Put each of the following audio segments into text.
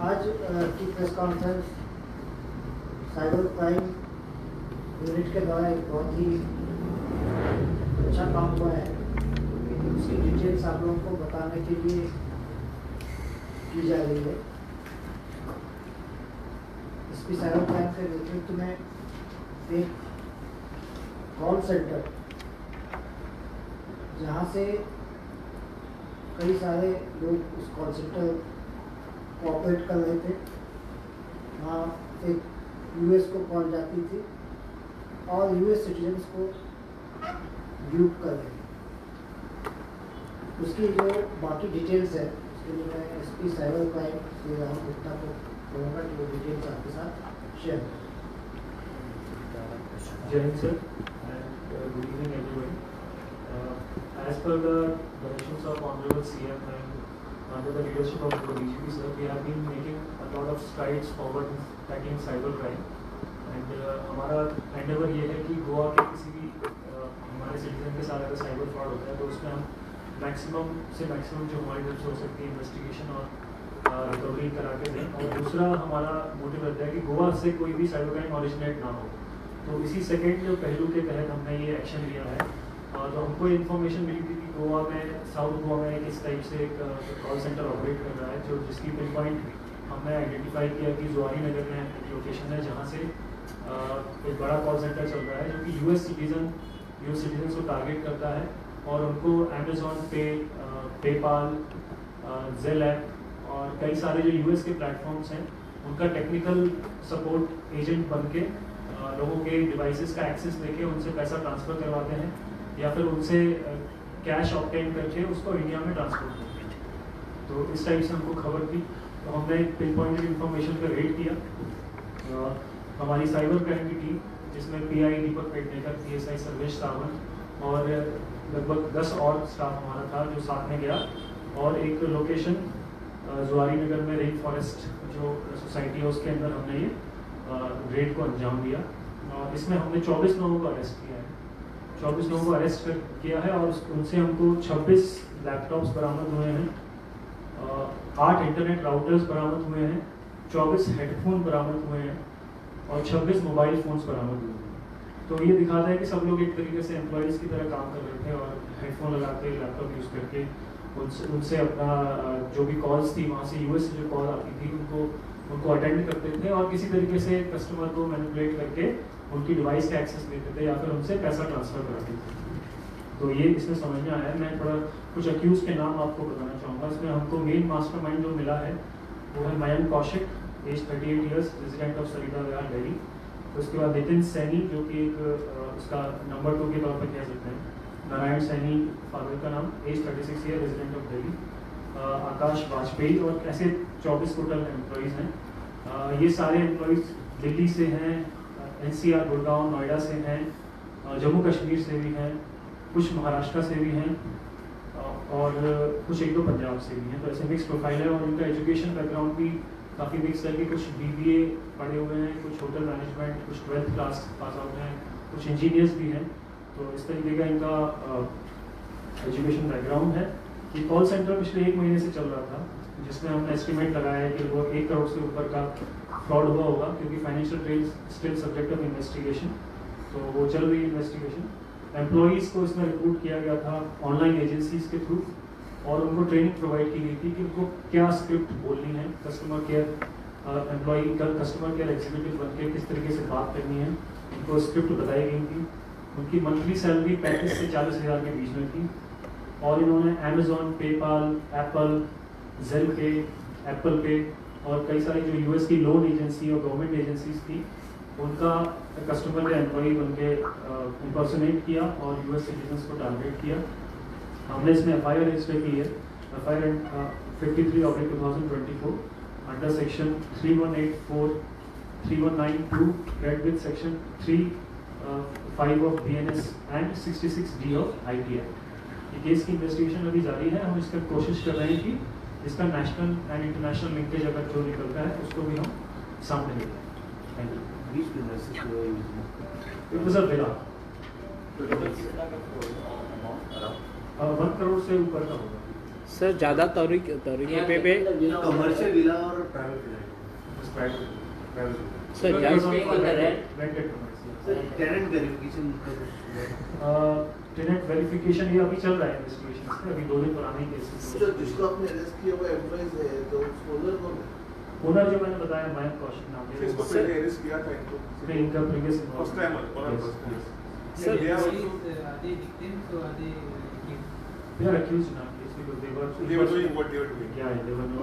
आज की press conference cyber crime unit के द्वारा एक बहुत ही अच्छा काम हुआ है। उसकी डिटेल्स आप लोगों को बताने के लिए की जा रही है। इसकी साइबर क्राइम के नेतृत्व में एक कॉल सेंटर, जहाँ से कई सारे लोग उस कॉल सेंटर को ऑपरेट कर रहे थे, वहाँ एक यूएस को कॉल जाती थी और यूएस सिटीजन्स को ड्यूप कर रहे थे। उसकी जो बाकी डिटेल्स है उसके लिए मैं SP cyber crime Shri Rahul Gupta को बोलूँगा कि वो डिटेल्स आपके साथ शेयर करें। Jai Hind sir, and good evening everybody. As per the directions of Honorable CM and under the leadership of the DGP sir, we have been making a lot of strides forward in tackling cyber crime. And हमारा endeavor ये है कि गोवा के किसी भी हमारे citizen के साथ अगर साइबर फ्रॉड होता है तो उसमें हम मैक्सिमम से मैक्सिमम जो हमारी तरफ से हो सकती है इन्वेस्टिगेशन और रिकवरी करा के दें। और दूसरा हमारा मोटिव रहता है कि गोवा से कोई भी साइबर क्राइम ऑरिजिनेट ना हो। तो इसी सेकेंड पहलू के तहत हमने ये एक्शन लिया है। तो हमको इन्फॉर्मेशन मिली थी कि गोवा में, साउथ गोवा में इस टाइप से एक कॉल सेंटर ऑपरेट कर रहा है, जो जिसकी पिन पॉइंट हमने आइडेंटिफाई किया कि जुआरी नगर में एक लोकेशन है जहाँ से एक बड़ा कॉल सेंटर चल रहा है जो कि यूएस सिटीजन को टारगेट करता है और उनको अमेजोन पे, पेपाल, जेल ऐप और कई सारे जो यूएस के प्लेटफॉर्म्स हैं उनका टेक्निकल सपोर्ट एजेंट बन के लोगों के डिवाइसेस का एक्सेस लेके उनसे पैसा ट्रांसफ़र करवाते हैं या फिर उनसे कैश ऑब्टेन करके उसको इंडिया में ट्रांसफर करते हैं। तो इस टाइप से हमको खबर थी, तो हमने पिन पॉइंटेड इन्फॉर्मेशन पर रेड किया। हमारी साइबर क्राइम की टीम जिसमें पीआई दीपक पेडनेकर, पीएसआई सर्वेश सावंत और लगभग 10 और स्टाफ हमारा था जो साथ में गया और एक लोकेशन जुआरी नगर में रेन फॉरेस्ट जो सोसाइटी है उसके अंदर हमने ये रेड को अंजाम दिया। इसमें हमने 24 लोगों को अरेस्ट किया है। 24 लोगों को अरेस्ट किया है और उनसे हमको 26 लैपटॉप्स बरामद हुए हैं, 8 इंटरनेट राउटर्स बरामद हुए हैं, 24 हेडफोन बरामद हुए हैं और 26 मोबाइल फ़ोन्स बरामद हुए हैं। तो ये दिखाता है कि सब लोग एक तरीके से एम्प्लॉयज़ की तरह काम कर रहे थे और हेडफोन लगा के लैपटॉप यूज़ करके उनसे अपना जो भी कॉल्स थी वहाँ से यूएस से जो कॉल आती थी उनको अटेंड करते थे और किसी तरीके से कस्टमर को मैनिपुलेट करके उनकी डिवाइस का एक्सेस लेते थे या फिर उनसे पैसा ट्रांसफ़र कराते थे। तो ये इसमें समझ में आया है। मैं थोड़ा कुछ अक्यूज़ के नाम आपको बताना चाहूँगा। इसमें हमको मेन मास्टरमाइंड जो मिला है वो है Mayank Kaushik, age 38 years, resident of Sarita Vihar, Delhi. उसके बाद नितिन सैनी जो कि एक उसका नंबर 2 के तौर पर कह सकते हैं, नारायण सैनी फादर का नाम, age 36 year, resident of Delhi, Akash Vajpayee और ऐसे 24 टोटल एम्प्लॉयज़ हैं। ये सारे एम्प्लॉयज़ दिल्ली से हैं, एनसीआर, गुड़गांव, नोएडा से हैं, जम्मू कश्मीर से भी हैं, कुछ महाराष्ट्र से भी हैं और कुछ 1-2 पंजाब से भी हैं। तो ऐसे मिक्स प्रोफाइल है और उनका एजुकेशन बैकग्राउंड भी काफ़ी मिक्स है कि कुछ BBA पढ़े हुए हैं, कुछ होटल मैनेजमेंट, कुछ 12th क्लास पास आउट हैं, कुछ इंजीनियर्स भी हैं। तो इस तरीके का इनका एजुकेशन बैकग्राउंड है। ये कॉल सेंटर पिछले 1 महीने से चल रहा था जिसमें हमने एस्टिमेट लगाया है कि वो 1 करोड़ से ऊपर का फ्रॉड हुआ होगा, क्योंकि financial trails still subject of investigation, तो वो चल रही है इन्वेस्टिगेशन। एम्प्लॉयज़ को इसमें रिक्रूट किया गया था ऑनलाइन एजेंसीज के थ्रू और उनको ट्रेनिंग प्रोवाइड की गई थी कि उनको क्या स्क्रिप्ट बोलनी है, कस्टमर केयर एम्प्लॉई का कस्टमर केयर एग्जीक्यूटिव बन के किस तरीके से बात करनी है, उनको स्क्रिप्ट बताई गई थी। उनकी मंथली सैलरी 35 से 40 हज़ार के बीच में थी और इन्होंने अमेजोन, पेपाल, एप्पल, जेल पे, एप्पल पे और कई सारी जो यूएस की लोन एजेंसी और गवर्नमेंट एजेंसीज थी उनका कस्टमर या एम्प्लॉई बन के इम्पर्सोनेट किया और यूएस सिटीजन्स को टारगेट किया। हमने इसमें FIR रजिस्टर की है, FIR 53/2024 under section 3184, 3192 read with section 35 of BNS and 66D of ITI। ये केस की इन्वेस्टिगेशन अभी जारी है। हम इसका कोशिश कर रहे हैं कि इसका नेशनल एंड इंटरनेशनल लिंकेज अगर जो निकलता है उसको भी हम सामने लेते हैं। Thank you. It was a villa, 1 crore से ऊपर का होगा। सर ज़्यादा तरीके पे कमर्शियल विला और प्राइवेट विला Just private. सर Rented permits, yes. Sir tenant verification tenant verification ये अभी चल रहा है इन्वेस्टिगेशन पे, अभी 2 दिन पुराने केसेस सर जिसको आपने अरेस्ट किया वो एम्प्लॉइज है तो ओनर कौन है? ओनर जो मैंने बताया मयंक कौशिक नाम है, इसको सर- पहले अरेस्ट किया था इनको फिर इनका प्रीवियस फर्स्ट टाइम और first time Sir, they are also Are they victims or are they victims? they are accused in our case because they were doing what they were doing. yeah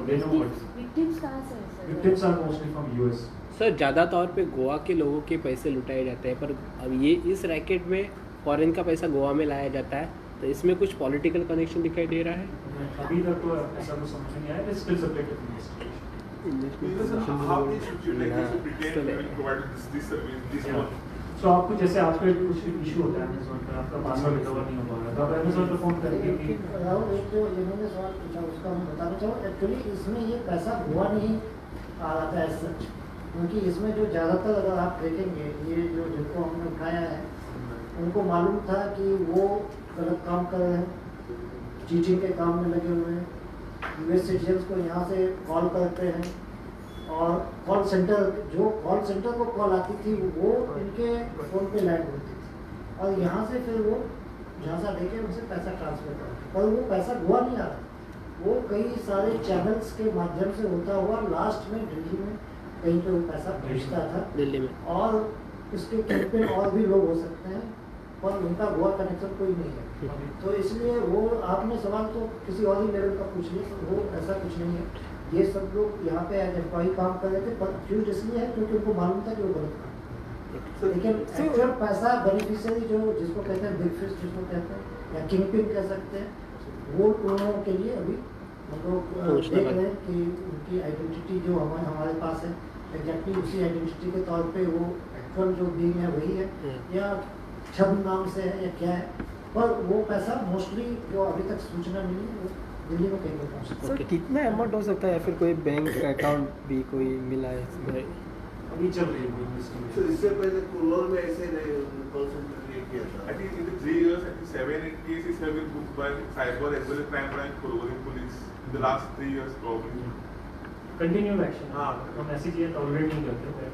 they know what victims कहाँ से हैं sir? victims are mostly from US. Sir ज़्यादा तौर पे गोवा के लोगों के पैसे लुटाए जाते हैं, पर अब ये इस रैकेट में फॉरेन का पैसा गोवा में लाया जाता है, तो इसमें कुछ पॉलिटिकल कनेक्शन दिखाई दे रहा है। अभी तक तो ऐसा कुछ समझ नहीं आया, it's still subject to investigation. Because how they should you like they should pretend they will provide this service this Yeah. one. So आपको जैसे आपका कुछ इशू होता है Amazon पे, आपका पासवर्ड रिकवर नहीं हो पा रहा, तो आप Amazon पे फोन करेंगे कि राहुल, एक जो इन्होंने सवाल पूछा उसका मैं बताना चाहूँ, एक्चुअली इसमें ये पैसा हुआ नहीं आ रहा था एज सच, क्योंकि इसमें जो ज़्यादातर अगर आप देखेंगे ये जो जिनको हमने उठाया है उनको मालूम था कि वो गलत काम कर रहे हैं, चीटिंग के काम में लगे हुए हैं, यूएस सिटीजन्स को यहाँ से कॉल करते हैं और कॉल सेंटर को कॉल आती थी वो इनके फ़ोन पे लैंड होती थी और यहाँ से फिर वो झांसा देके उनसे पैसा ट्रांसफर करते, पर वो पैसा गोवा नहीं आ रहा, वो कई सारे चैनल्स के माध्यम से होता हुआ लास्ट में दिल्ली में कहीं पे वो पैसा पहुँचता था दिल्ली में। और इसके कैंपेन और भी लोग हो सकते हैं पर उनका गोवा कनेक्शन कोई नहीं है, तो इसलिए वो आपने सवाल तो किसी और ही लेवल का पूछ लिया, तो वो ऐसा कुछ नहीं है। ये सब लोग यहाँ पे एज एम्प्लॉई काम कर रहे थे, पर फ्यूज इसलिए है क्योंकि उनको मालूम था कि वो गलत काम कर रहे हैं। लेकिन एक्चुअल पैसा बेनिफिशियरी जो जिसको कहते हैं बिग फिश जिसको कहते हैं या किंग पिन कह सकते हैं, वो उन लोगों के लिए अभी हम लोग देख रहे हैं कि उनकी आइडेंटिटी जो हमारे पास है एग्जैक्टली उसी आइडेंटिटी के तौर पे वो एक्चुअल जो बीइंग है वही है या छद्म नाम से है या क्या है, पर वो पैसा मोस्टली जो अभी तक सूचना मिली है वो दिल्ली में कहीं पर पहुँच सर कितना अमाउंट हो सकता है या फिर कोई बैंक अकाउंट भी कोई मिला है इसमें? अभी चल रही है इन्वेस्टिगेशन। सर इससे पहले कुल्लूर में ऐसे कॉल सेंटर ये किया था। I think in the 3 years, I think 7-8 cases have been booked by cyber as well as crime branch Kuruvari police in the last 3 years probably. Continued action, हाँ। हम ऐसी चीजें टॉलरेट नहीं करते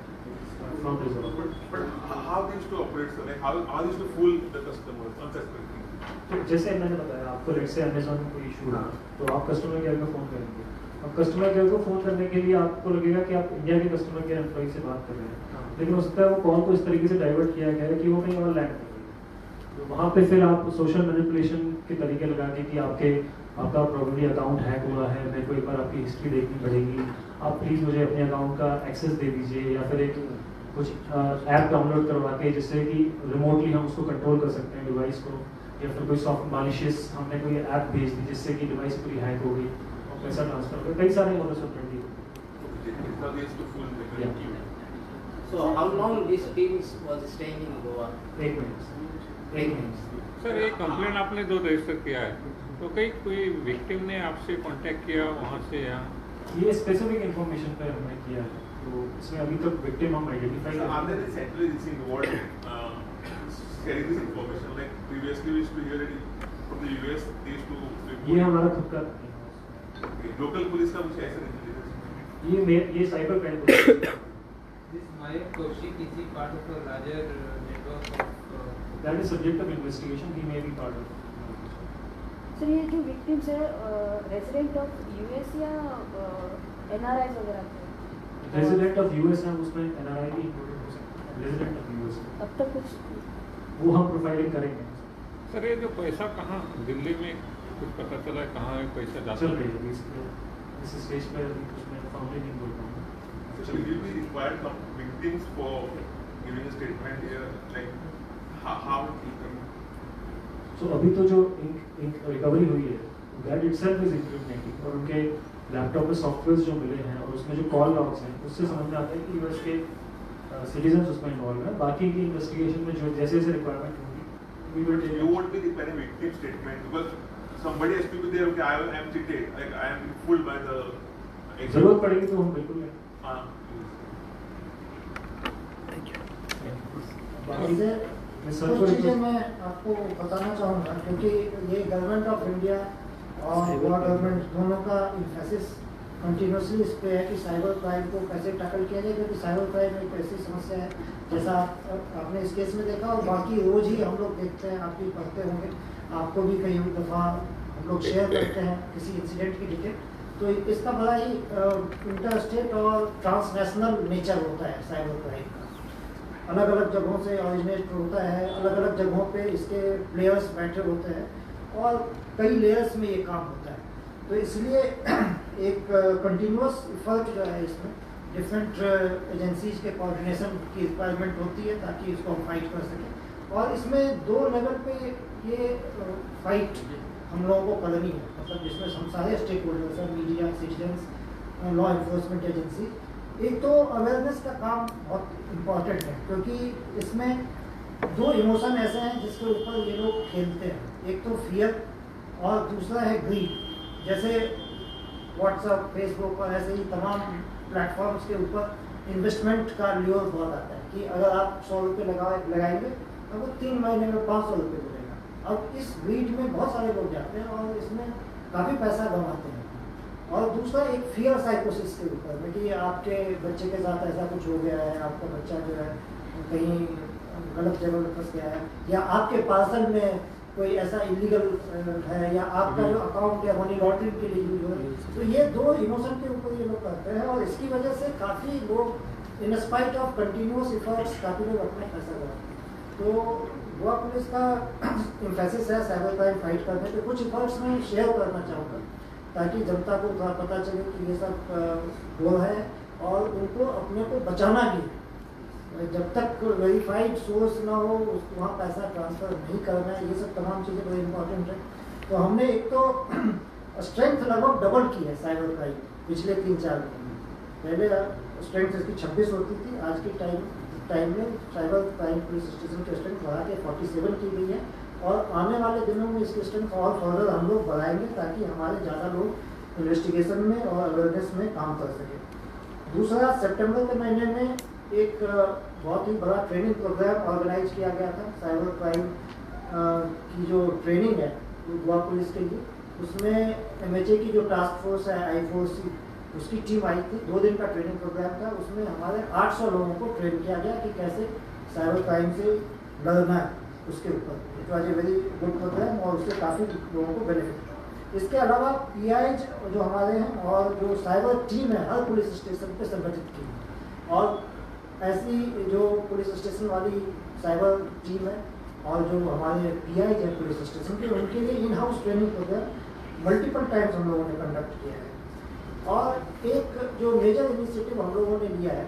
from resolve. But how they used to operate, sir? Like how they used to fool the customers unsuspecting? तो जैसे मैंने बताया आपको, लेट से अमेज़न में कोई इशू है तो आप कस्टमर केयर को फ़ोन करेंगे, अब कस्टमर केयर को फ़ोन करने के लिए आपको लगेगा कि आप इंडिया के कस्टमर केयर एम्प्लॉई से बात कर रहे हैं, लेकिन हो सकता है वो कॉल को इस तरीके से डाइवर्ट किया गया है कि वो कहीं और लैंड कर रही है, तो वहाँ पे फिर आप सोशल मैनिपुलेशन के तरीके लगा के कि आपका प्रॉब्लली अकाउंट हैक हुआ है, मेरे को एक बार आपकी हिस्ट्री देखनी पड़ेगी, आप प्लीज़ मुझे अपने अकाउंट का एक्सेस दे दीजिए, या फिर एक कुछ ऐप डाउनलोड करवा के जिससे कि रिमोटली हम उसको कंट्रोल कर सकते हैं डिवाइस को, या फिर कोई सॉफ्ट मालिशियस हमने कोई ऐप भेज दी जिससे कि डिवाइस पूरी हैक हो गई और पैसा ट्रांसफर हो गया, कई सारे modus operandi. How they used to fool the Yeah. So how long this team was staying in Goa? 1 minute sir ये कंप्लेंट आपने 2 रजिस्टर किया है, तो कहीं कोई विक्टिम ने आपसे कांटेक्ट किया वहाँ से या? ये स्पेसिफिक इंफॉर्मेशन पे हमने किया है, तो इसमें अभी तक विक्टिम हम identify So are there any central agencies in the world sharing this information? Like previously we used to hear it from the US, they used to report. ये हमारा खुद का Okay. Local police का कुछ ऐसा नहीं है। ये cyber crime police, This Mayank Kaushik, is he part of a larger network of? That is subject of investigation, he may be part of. Sir ये जो विक्टिम्स है रेजिडेंट ऑफ यूएस या एनआरआई वगैरह थे? रेजिडेंट ऑफ यूएस है, उसमें NRI भी included हो सकता है, रेजिडेंट ऑफ यूएस अब तक कुछ वो हम प्रोफाइलिंग करेंगे। सर ये जो पैसा कहाँ दिल्ली में कुछ पता चला है कहाँ है पैसा जाता चल है? रही है इस स्टेज पे अभी कुछ मैं फॉर्मली नहीं बोल रहा हूँ। So will you be required some victims for giving a statement here? Like how it will come? So अभी तो जो इंक रिकवरी हुई है दैट इटसेल्फ इज इंक्रिमिनेटिंग, और उनके लैपटॉप में सॉफ्टवेयर जो मिले हैं और उसमें जो कॉल लॉग्स हैं उससे समझ में आता है कि यूएस के सिटीजन्स उसमें इन्वॉल्व हैं। बाकी की इन्वेस्टिगेशन में जो जैसे जैसे रिक्वायरमेंट होगी we will take You won't be preparing victim statement because somebody has to be there. Okay, I am cheated. Like I am fooled by the. जरूरत पड़ेगी तो हम बिल्कुल लें। इससे कुछ चीज़ें मैं आपको बताना चाहूँगा, क्योंकि ये गवर्नमेंट ऑफ इंडिया और गोवा गवर्नमेंट दोनों का इम्फेसिस कंटिन्यूसली इस पे है कि साइबर क्राइम को कैसे टैकल किया जाए, क्योंकि साइबर क्राइम एक ऐसी समस्या है जैसा आपने इस केस में देखा और बाकी रोज ही हम लोग देखते हैं, आप भी पढ़ते होंगे, आपको भी कई दफ़ा हम लोग शेयर करते हैं किसी इंसिडेंट की डिटेल। तो इसका बड़ा ही इंटरस्टेट और ट्रांसनेशनल नेचर होता है साइबर क्राइम का। अलग अलग जगहों से ऑरिजिनेट होता है, अलग अलग जगहों पे इसके प्लेयर्स बैठे होते हैं और कई लेयर्स में ये काम होता है। तो इसलिए एक कंटिन्यूअस इफर्ट जो है इसमें डिफरेंट एजेंसीज के कोऑर्डिनेशन की रिक्वायरमेंट होती है ताकि इसको हम फाइट कर सकें। और इसमें 2 लेवल पे ये फाइट हम लोगों को करनी है, मतलब जिसमें हम सारे स्टेक होल्डर्स हैं, media, citizens, law enforcement agency. एक तो अवेयरनेस का काम बहुत इम्पॉर्टेंट है, क्योंकि इसमें 2 इमोशन ऐसे हैं जिसके ऊपर ये लोग खेलते हैं, एक तो फियर और दूसरा है ग्रीड। जैसे व्हाट्सएप, फेसबुक और ऐसे ही तमाम प्लेटफॉर्म्स के ऊपर इन्वेस्टमेंट का ल्योर बहुत आता है कि अगर आप 100 रुपये लगाएंगे तो वो 3 महीने में 500 रुपये मिलेगा। अब इस ग्रीड में बहुत सारे लोग जाते हैं और इसमें काफ़ी पैसा कमाते हैं। और दूसरा एक फियर साइकोसिस के ऊपर में कि आपके बच्चे के साथ ऐसा कुछ हो गया है, आपका बच्चा जो है कहीं गलत जगह में फंस गया है, या आपके पार्सल में कोई ऐसा इलीगल है, या आपका जो अकाउंट है मनी लॉन्ड्रिंग के लिए यूज हो रहा है। तो ये 2 इमोशन के ऊपर ये लोग करते हैं और इसकी वजह से काफ़ी लोग in spite of continuous efforts काफ़ी लोग अपना पैसा लगाते हैं। तो गोवा पुलिस का इम्फेसिस है साइबर क्राइम फाइट करने पे। कुछ इफर्ट्स में शेयर करना चाहूँगा ताकि जनता को थोड़ा पता चले कि ये सब गोल है और उनको अपने को बचाना भी है। जब तक वेरीफाइड सोर्स ना हो उसको वहाँ पैसा ट्रांसफ़र नहीं करना है, ये सब तमाम चीज़ें बड़ी इंपॉर्टेंट है। तो हमने एक तो स्ट्रेंथ लगभग डबल की है साइबर क्राइम पिछले 3-4 महीने में। पहले स्ट्रेंथ इसकी 26 होती थी, आज के टाइम में साइबर क्राइम पुलिस स्टेशन की स्ट्रेंथ बढ़ा के 47 की गई है और आने वाले दिनों में इसकी स्ट्रेंथ और फर्दर हम लोग बढ़ाएंगे ताकि हमारे ज़्यादा लोग इन्वेस्टिगेशन में और अवेयरनेस में काम कर सकें। दूसरा, सितंबर के महीने में एक बहुत ही बड़ा ट्रेनिंग प्रोग्राम ऑर्गेनाइज किया गया था साइबर क्राइम की जो ट्रेनिंग है गोवा पुलिस के लिए। उसमें MHA की जो टास्क फोर्स है I4C उसकी टीम आई थी। 2 दिन का ट्रेनिंग प्रोग्राम था। उसमें हमारे 800 लोगों को ट्रेन किया गया कि कैसे साइबर क्राइम से लड़ना है उसके ऊपर। It was a very good programme और उससे काफ़ी लोगों को बेनिफिट। इसके अलावा PIs जो हमारे हैं और जो साइबर टीम है हर पुलिस स्टेशन पे संगठित की है और ऐसी जो पुलिस स्टेशन वाली साइबर टीम है और जो हमारे PIs हैं पुलिस स्टेशन के, उनके लिए in house training programme multiple times हम लोगों ने कंडक्ट किया है। और एक जो मेजर इनिशिएटिव हम लोगों ने लिया है,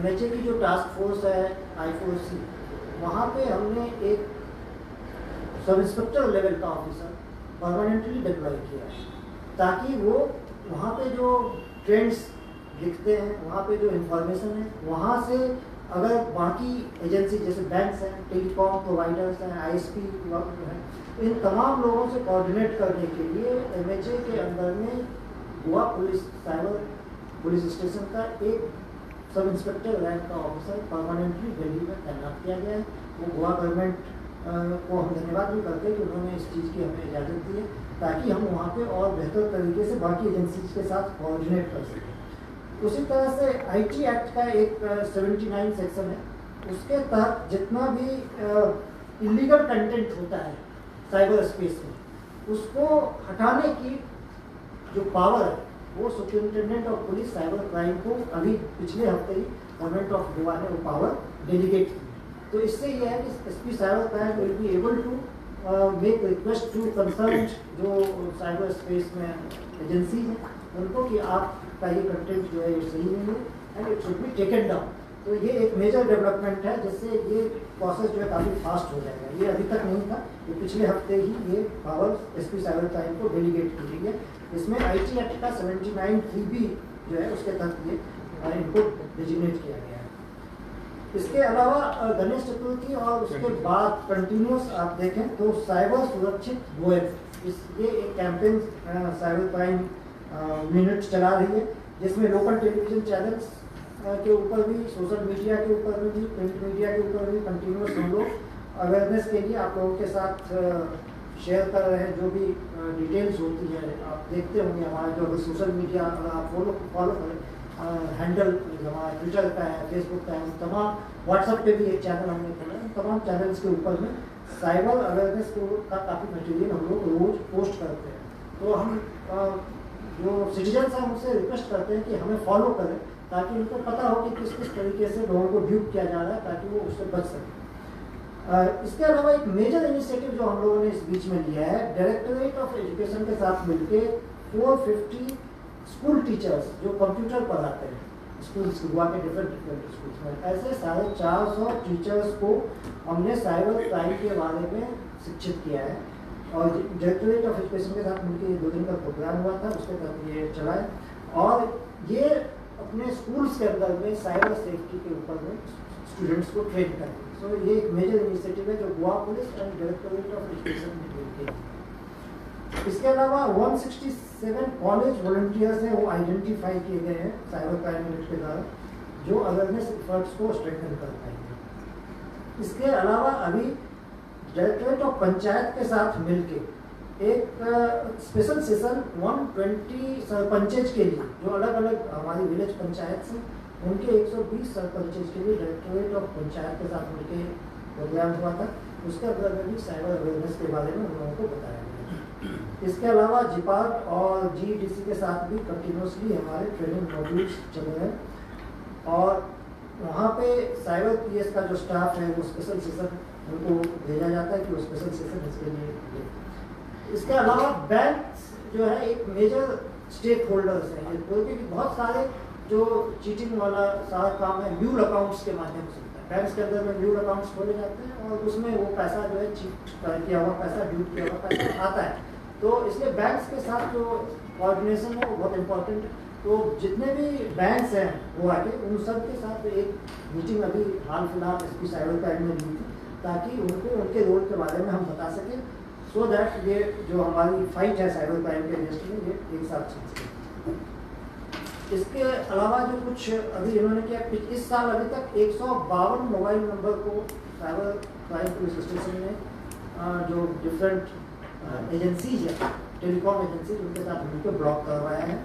MHA की जो टास्क फोर्स है I4C, वहाँ पे हमने एक सब इंस्पेक्टर लेवल का ऑफिसर परमानेंटली डिप्लॉय किया है ताकि वो वहाँ पे जो ट्रेंड्स दिखते हैं, वहाँ पे जो इंफॉर्मेशन है, वहाँ से अगर बाकी एजेंसी जैसे बैंक्स हैं, टेलीकॉम प्रोवाइडर्स हैं, ISP हैं, इन तमाम लोगों से कोऑर्डिनेट करने के लिए MHA के अंदर में Goa police cyber police station का एक सब इंस्पेक्टर रैंक का ऑफिसर परमानेंटली दिल्ली में तैनात किया गया है। वो गोवा गवर्नमेंट को हम धन्यवाद भी करते हैं कि उन्होंने इस चीज़ की हमें इजाज़त दी है ताकि हम वहाँ पे और बेहतर तरीके से बाकी एजेंसीज के साथ कोऑर्डिनेट कर सकें। उसी तरह से IT एक्ट का एक 79 सेक्शन है, उसके तहत जितना भी इलीगल कंटेंट होता है साइबर स्पेस में उसको हटाने की जो पावर है वो superintendent of police cyber crime को अभी पिछले हफ्ते ही गवर्नमेंट ऑफ गोवा ने वो पावर डेलीगेट की। तो इससे ये है कि SP cyber crime will be able to make request to concern जो साइबर स्पेस में एजेंसी हैं उनको कि आपका ये कंटेंट जो है ये सही नहीं है and it should be taken down. तो ये एक मेजर डेवलपमेंट है जिससे ये प्रोसेस जो है काफ़ी फास्ट हो जाएगा। ये अभी तक नहीं था, ये पिछले हफ्ते ही ये पावर SP साइबर क्राइम को डेलीगेट की गई है। इसमें IT एक्ट का 79(3)B जो है उसके तहत ये इनको डेजिग्नेट किया गया है। इसके अलावा गणेश चतुर्थी और उसके बाद कंटिन्यूस आप देखें तो साइबर सुरक्षित गोवा ये एक कैंपेन साइबर क्राइम मिनट चला रही है जिसमें लोकल टेलीविजन चैनल्स के ऊपर भी, सोशल मीडिया के ऊपर में भी, प्रिंट मीडिया के ऊपर भी कंटिन्यूस हम लोग अवेयरनेस के लिए आप लोगों के साथ शेयर कर रहे हैं, जो भी डिटेल्स होती है आप देखते होंगे हमारे जो सोशल मीडिया अगर आप फॉलो करें हैंडल हमारा ट्विटर का है, फेसबुक का है, तमाम व्हाट्सएप पे भी एक चैनल हमने खोला है, तमाम चैनल्स के ऊपर में साइबर अवेयरनेस का काफ़ी मटेरियल हम लोग रोज पोस्ट करते हैं। तो हम जो सिटीजन्स हैं उनसे रिक्वेस्ट करते हैं कि हमें फॉलो करें ताकि उनको पता हो कि किस किस तरीके से लोगों को ड्यूप किया जा रहा है ताकि वो उससे बच सकें। इसके अलावा एक मेजर इनिशिएटिव जो हम लोगों ने इस बीच में लिया है, डायरेक्टरेट ऑफ एजुकेशन के साथ मिलके 450 स्कूल टीचर्स जो कंप्यूटर पढ़ाते हैं स्कूल्स गोवा के डिफरेंट स्कूल्स में, ऐसे 450 टीचर्स को हमने साइबर क्राइम के बारे में शिक्षित किया है। और डायरेक्टरेट ऑफ एजुकेशन के साथ मिलकर 2 दिन का प्रोग्राम हुआ था, उसके तहत ये चला है और ये अपने स्कूल्स के अंदर में साइबर सेफ्टी के ऊपर में स्टूडेंट्स को ट्रेन करेंगे। सो ये एक मेजर इनिशिएटिव है जो Goa police and directorate of education ने मिलकर किया। इसके अलावा 167 कॉलेज वॉलंटियर्स हैं, वो आइडेंटिफाई किए गए हैं साइबर क्राइम यूनिट के द्वारा, जो अवेयरनेस एफर्ट्स को स्ट्रेंथन कर पाएंगे। इसके अलावा अभी डायरेक्टरेट ऑफ पंचायत के साथ मिलके एक स्पेशल सेशन 120 सरपंचेज के लिए जो अलग अलग हमारी विलेज पंचायत से उनके 120 सरपंचेज के लिए डायरेक्टरेट ऑफ पंचायत के साथ मिलके प्रोग्राम हुआ था। उसके अंदर में भी साइबर अवेयरनेस के बारे में उन लोगों को बताया गया। इसके अलावा जिपार्ट और जीडीसी के साथ भी कंटिन्यूसली हमारे ट्रेनिंग मॉड्यूल्स चल रहे हैं और वहाँ पे साइबर पीएस का जो स्टाफ है वो स्पेशल सेशन उनको भेजा जाता है कि वो स्पेशल सेशन इसके लिए ले। इसके अलावा बैंक जो है एक मेजर स्टेक होल्डर्स हैं, क्योंकि बहुत सारे जो चीटिंग वाला सारा काम है म्यूल अकाउंट्स के माध्यम से होता है। बैंक्स के अंदर में म्यूल अकाउंट्स खोले जाते हैं और उसमें वो पैसा जो है चीट किया हुआ पैसा, ड्यूट किया हुआ पैसा आता है। तो इसलिए बैंक्स के साथ जो कोऑर्डिनेशन है वो बहुत इंपॉर्टेंट है। तो जितने भी बैंक्स हैं गोवा के उन सब के साथ एक मीटिंग अभी हाल फिलहाल एसपी साइबर क्राइम में ली थी ताकि उनको उनके रोल के बारे में हम बता सकें, सो दैट ये जो हमारी फाइट है साइबर क्राइम के अगेंस्ट में ये एक साथ चल सके। इसके अलावा जो कुछ अभी इन्होंने किया, इस साल अभी तक 152 मोबाइल नंबर को साइबर क्राइम पुलिस स्टेशन ने जो डिफरेंट एजेंसीज है टेलीकॉम एजेंसीज उनके साथ मिलकर ब्लॉक करवाया है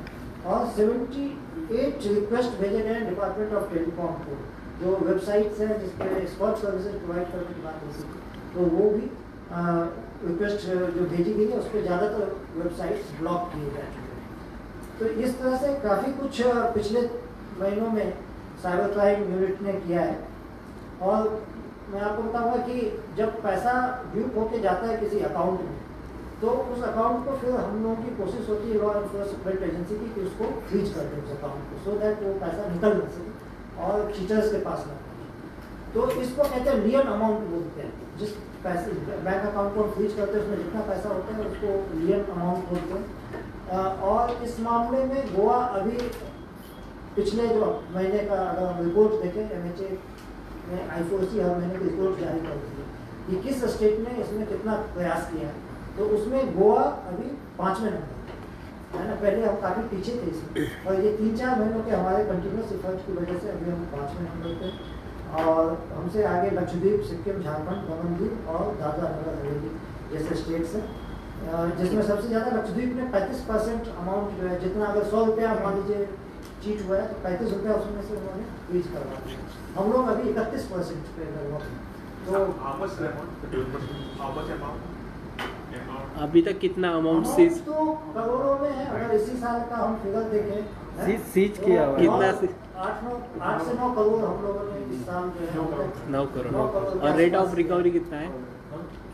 और 78 रिक्वेस्ट भेजे गए हैं डिपार्टमेंट ऑफ टेलीकॉम को, जो वेबसाइट्स हैं जिसपे एक्सपर्ट सर्विसेज प्रोवाइड करने की बात हो सकती है, तो वो भी रिक्वेस्ट जो भेजी गई है उस पर ज़्यादातर वेबसाइट्स ब्लॉक किए गए हैं। तो इस तरह से काफ़ी कुछ पिछले महीनों में साइबर क्राइम यूनिट ने किया है। और मैं आपको बताऊंगा कि जब पैसा ड्यूप होके जाता है किसी अकाउंट में तो उस अकाउंट को फिर हम लोगों की कोशिश होती है लॉ एनफोर्समेंट एजेंसी की कि उसको फ्रीज कर दें उस अकाउंट को, सो दैट वो पैसा निकल ना सके और चीटर्स के पास ना पहुंचे। तो इसको कहते हैं लियन अमाउंट बोलते हैं, जिस पैसे बैंक अकाउंट को हम फ्रीज करते हैं उसमें जितना पैसा होता है उसको लियन अमाउंट बोलते हैं। और इस मामले में गोवा अभी पिछले जो महीने का अगर हम रिपोर्ट देखें MHA ने I4C हर महीने की रिपोर्ट जारी करती है कि किस स्टेट ने इसमें कितना प्रयास किया है, तो उसमें गोवा अभी 5वें नंबर है ना। पहले हम काफ़ी पीछे थे इसमें और ये 3-4 महीनों के हमारे कंटिन्यूस एफर्ट की वजह से अभी हम 5वें नंबर पे और हमसे आगे लक्षद्वीप, सिक्किम, झारखंड, दमनदीव और दादरा नगर हवेली जैसे स्टेट्स हैं, जिसमें सबसे ज़्यादा लक्षद्वीप ने 35% अमाउंट जो है, जितना अगर 100 रुपया मान लीजिए चीट हुआ है तो 35 रुपया उसमें से उन्होंने फ्रीज करवा दिया। हम लोग अभी 31% पे लगभग। तो अभी तक कितना अमाउंट सीज तो करोड़ों में है। अगर इसी साल का हम फिगर देखें सीज किया हुआ है। कितना 8 से 9 करोड़ हम लोगों ने इस साल जो है 9 करोड़। और रेट ऑफ रिकवरी कितना है?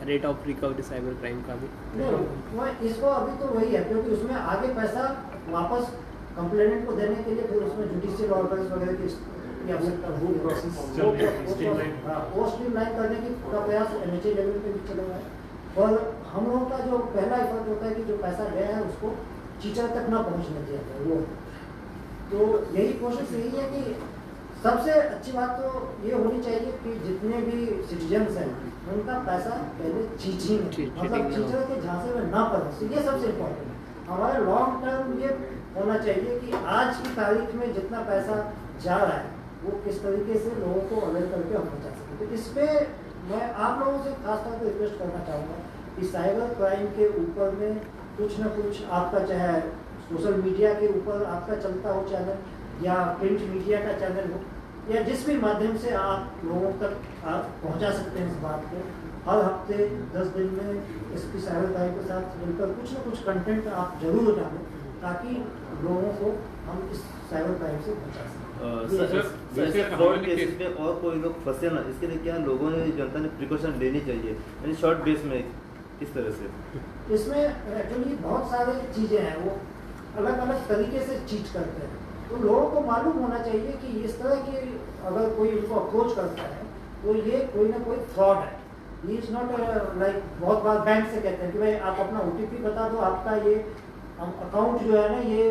Rate of recovery cyber crime का भी वो इसको अभी तो वही है, क्योंकि उसमें आगे पैसा वापस कंप्लेनेंट को देने के लिए फिर उसमें जुडिशियल ऑर्डर्स वगैरह की आवश्यकता होगी। वो स्ट्रीमलाइन करने की का प्रयास MHA लेवल पे भी चल रहा है। और हम लोगों का जो पहला एफर्ट होता है कि जो पैसा गया है उसको चीटर तक ना पहुंचने दिया जाए वो। तो यही कोशिश यही है कि सबसे अच्छी बात तो ये होनी चाहिए कि जितने भी सिटीजन्स हैं उनका पैसा पहले चीटिंग मतलब चीटर के झांसे में ना पड़े, तो ये सबसे इम्पोर्टेंट है। हमारे लॉन्ग टर्म ये होना चाहिए कि आज की तारीख में जितना पैसा जा रहा है वो किस तरीके से लोगों को अवेयर करके हम पहुँचा सकें। तो इस पर मैं आप लोगों से खासतौर पर रिक्वेस्ट करना चाहूँगा कि साइबर क्राइम के ऊपर में कुछ ना कुछ आपका, चाहे सोशल मीडिया के ऊपर आपका चलता हो चैनल या प्रिंट मीडिया का चैनल हो या जिस भी माध्यम से आप लोगों तक आप पहुंचा सकते हैं इस बात को, हर हफ्ते 10 दिन में एसपी साइबर क्राइम के साथ मिलकर कुछ ना कुछ कंटेंट आप जरूर डालें ताकि लोगों को हम इस साइबर क्राइम से बचा सकें। जैसे फ्रॉड केस में और कोई लोग फंसे ना, इसके लिए क्या लोगों ने, जनता ने प्रिकॉशन लेनी चाहिए, यानी शॉर्ट बेस में किस तरह से? इसमें एक्चुअली बहुत सारी चीज़ें हैं, वो अलग अलग तरीके से चीट करते हैं, तो लोगों को मालूम होना चाहिए कि इस तरह की अगर कोई उनको अप्रोच करता है तो ये कोई ना कोई फ्रॉड है। ये इज़ नॉट लाइक, बहुत बार बैंक से कहते हैं कि भाई आप अपना OTP बता दो, आपका ये अकाउंट जो है ना ये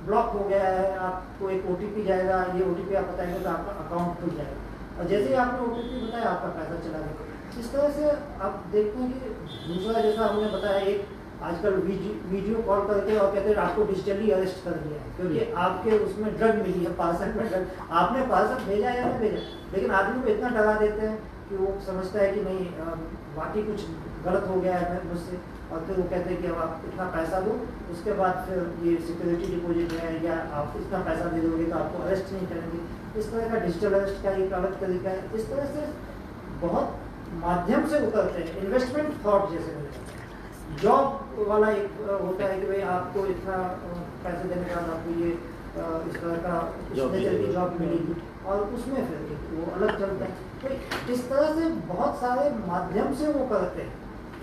ब्लॉक हो गया है, आपको एक OTP जाएगा, ये OTP आप बताएंगे तो आपका अकाउंट खुल जाएगा, और जैसे ही आपने OTP बताया आपका पैसा चला गया। इस तरह से आप देखते हैं कि दूसरा, जैसा हमने बताया, एक आजकल वीडियो कॉल करके और कहते हैं आपको डिजिटली अरेस्ट कर लिया है क्योंकि आपके उसमें ड्रग मिली है, पार्सल में ड्रग, आपने पार्सल भेजा या नहीं भेजा, लेकिन आदमी को इतना डरा देते हैं कि वो समझता है कि नहीं बाकी कुछ गलत हो गया है मुझसे, और फिर वो कहते हैं कि अब आप इतना पैसा दो, उसके बाद फिर ये सिक्योरिटी डिपॉजिट है या आप इतना पैसा दे दोगे तो आपको अरेस्ट नहीं करेंगे। इस तरह का डिजिटल अरेस्ट का एक अलग तरीका है। इस तरह से बहुत माध्यम से उतरते हैं। इन्वेस्टमेंट फ्रॉड जैसे जॉब वाला एक होता है कि भाई आपको इतना पैसे देने के बाद आपको ये इस तरह का नेचर की जॉब मिलेगी, और उसमें फिर वो अलग चलता है। तो इस तरह से बहुत सारे माध्यम से वो करते हैं।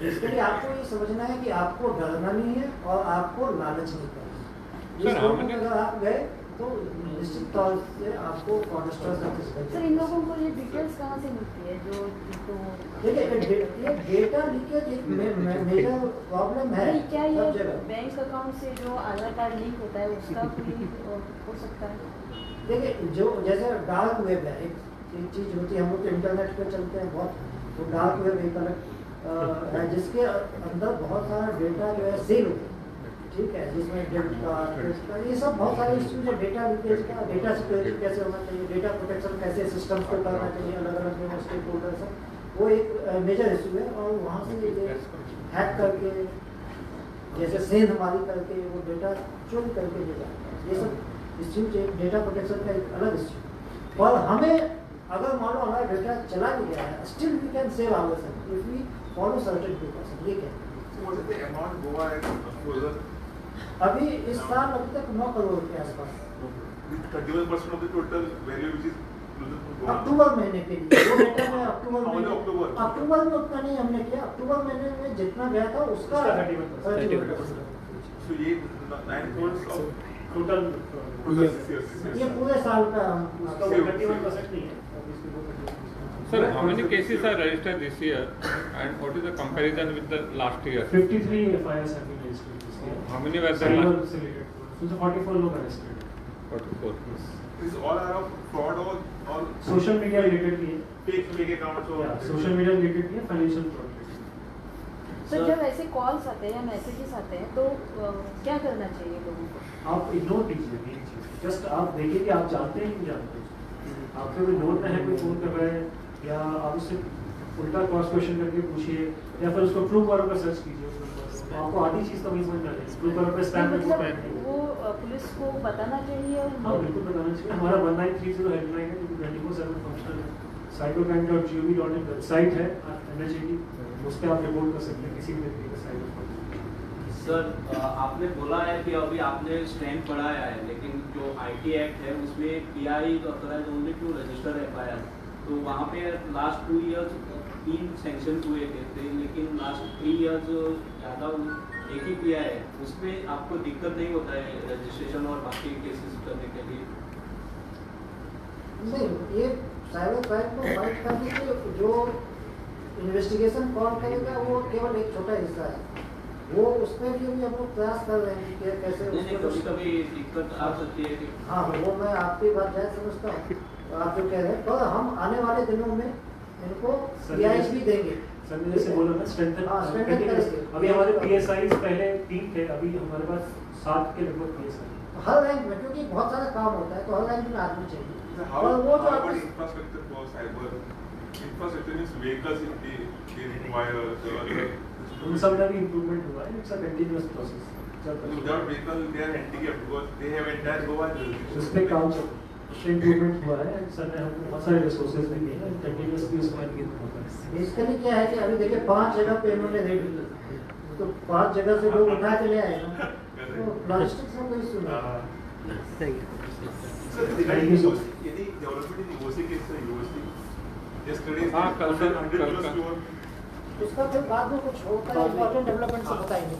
इसके लिए आपको ये समझना है कि आपको डरना नहीं है और आपको लालच नहीं करना। इस लोगों में अगर आप गए तो निश्चित तौर से आपको सर इन लोगों को ये डिटेल्स कहाँ से मिलती है जो देखिए ये डेटा लीकेज एक मेजर प्रॉब्लम है। क्या ये बैंक अकाउंट से जो आधार कार्ड लिंक होता है उसका कोई हो सकता है? देखिए जो जैसे डार्क वेब है, एक चीज़ होती है, हम लोग तो इंटरनेट पे चलते हैं बहुत, तो डार्क वेब एक अलग है जिसके अंदर बहुत सारा डेटा जो है सेल होता है, ठीक है, जिसमें डेबिट कार्ड, ये सब बहुत सारे इश्यूज है। डेटा लीकेज का, डेटा सिक्योरिटी कैसे होना चाहिए, डेटा प्रोटेक्शन कैसे सिस्टम्स को करना चाहिए, अलग अलग जो स्टेक होल्डर्स है, वो एक मेजर इशू है। और वहाँ से ये हैक करके, जैसे सेंध हमारी करके वो डेटा चोरी करके ले जाता है, ये सब इश्यूज एक डेटा प्रोटेक्शन का एक अलग इश्यू। और हमें अगर मान लो हमारा डेटा चला भी गया है, still we can save ourselves if we follow certain precaution. ये क्या अभी इस साल अभी तक 9 करोड़ के आसपास, 31% of the total value which is अक्टूबर महीने के लिए वो डेटा में अक्टूबर में उतना नहीं हमने किया। अक्टूबर महीने में जितना गया था उसका 30%। So ये 9 crores of total ये पूरे साल का उसका 31% नहीं है। Sir, how many cases are registered this year, and what is the comparison with the last year? 53 FIRs have been registered this year. How many were there? Cyber से related. So 44 लोग arrested. 44. is all are of fraud or Social media related भी है. fake accounts or social media related भी है, financial fraud related. Sir जब ऐसे calls आते हैं या मैसेजेस आते हैं तो क्या करना चाहिए लोगों को? आप इग्नोर कीजिए मेन चीज। जस्ट आप देखिए कि आप जानते हैं कि नहीं जानते। आपके कोई नोट में है, कोई फोन कर रहा है, या आप उससे उल्टा क्रॉस क्वेश्चन करके पूछिए, या फिर उसको ट्रू कॉलर पर सर्च कीजिए। तो आपको आधी चीज़ तो वही समझ में आ जाएगी। ट्रू कॉलर पर स्पैम रिपोर्ट है, वो पुलिस को बताना चाहिए। हाँ बिल्कुल बताना चाहिए। हमारा 1930 हेल्पलाइन है जो 24/7 फंक्शनल है। cybercrime.gov.in वेबसाइट है NHAT, उस पर आप रिपोर्ट कर सकते हैं किसी भी तरीके का साइबर फ्रॉड। सर आपने बोला है कि अभी आपने स्टैंड बढ़ाया है, लेकिन जो IT एक्ट है उसमें PI authorize only to register FIR, तो वहाँ पे लास्ट 2 इयर्स 3 सैंक्शन हुए थे, लेकिन लास्ट 3 इयर्स ज़्यादा एक ही PI है, उसमें आपको दिक्कत नहीं होता है रजिस्ट्रेशन और बाकी केसेस करने के लिए? नहीं, ये साइबर क्राइम को फाइट करने के जो इन्वेस्टिगेशन कौन करेगा वो केवल एक छोटा हिस्सा है। वो उसमें भी हम लोग प्रयास कर रहे हैं कि कैसे कभी कभी दिक्कत आ सकती है कि हाँ, वो मैं आपकी बात जायज समझता हूँ आप जो कह रहे हैं, पर हम आने वाले दिनों में इनको PIs भी देंगे। सर ने जैसे बोला ना स्ट्रेंथन करेंगे। अभी हमारे PSIs पहले 3 थे, अभी हमारे पास 7 के लगभग PSI हर रैंक में, क्योंकि बहुत सारा काम होता है तो हर रैंक में आदमी चाहिए। how और वो जो about infrastructure for cyber infrastructure means vehicles they require. उन सब में भी improvement हुआ है. It's a continuous process. Without vehicle, they are handicapped because they have entire Goa. उस पे काम चल उस पे improvement हुआ है. सर ने हमको बहुत सारे resources भी दिए हैं. Continuously उसको engage होता है. बेसिकली क्या है कि अभी देखिए 5 जगह पे इन्होंने रेट तो 5 जगह से लोग उठा के ले आए ना, तो प्लास्टिक से कोई सुना Sir, regarding यदि development in UOC case है UOC, yesterday 100 kilos pure. उसका फिर बाद में कुछ होता है, इम्पोर्टेंट डेवलपमेंट से बताएंगे।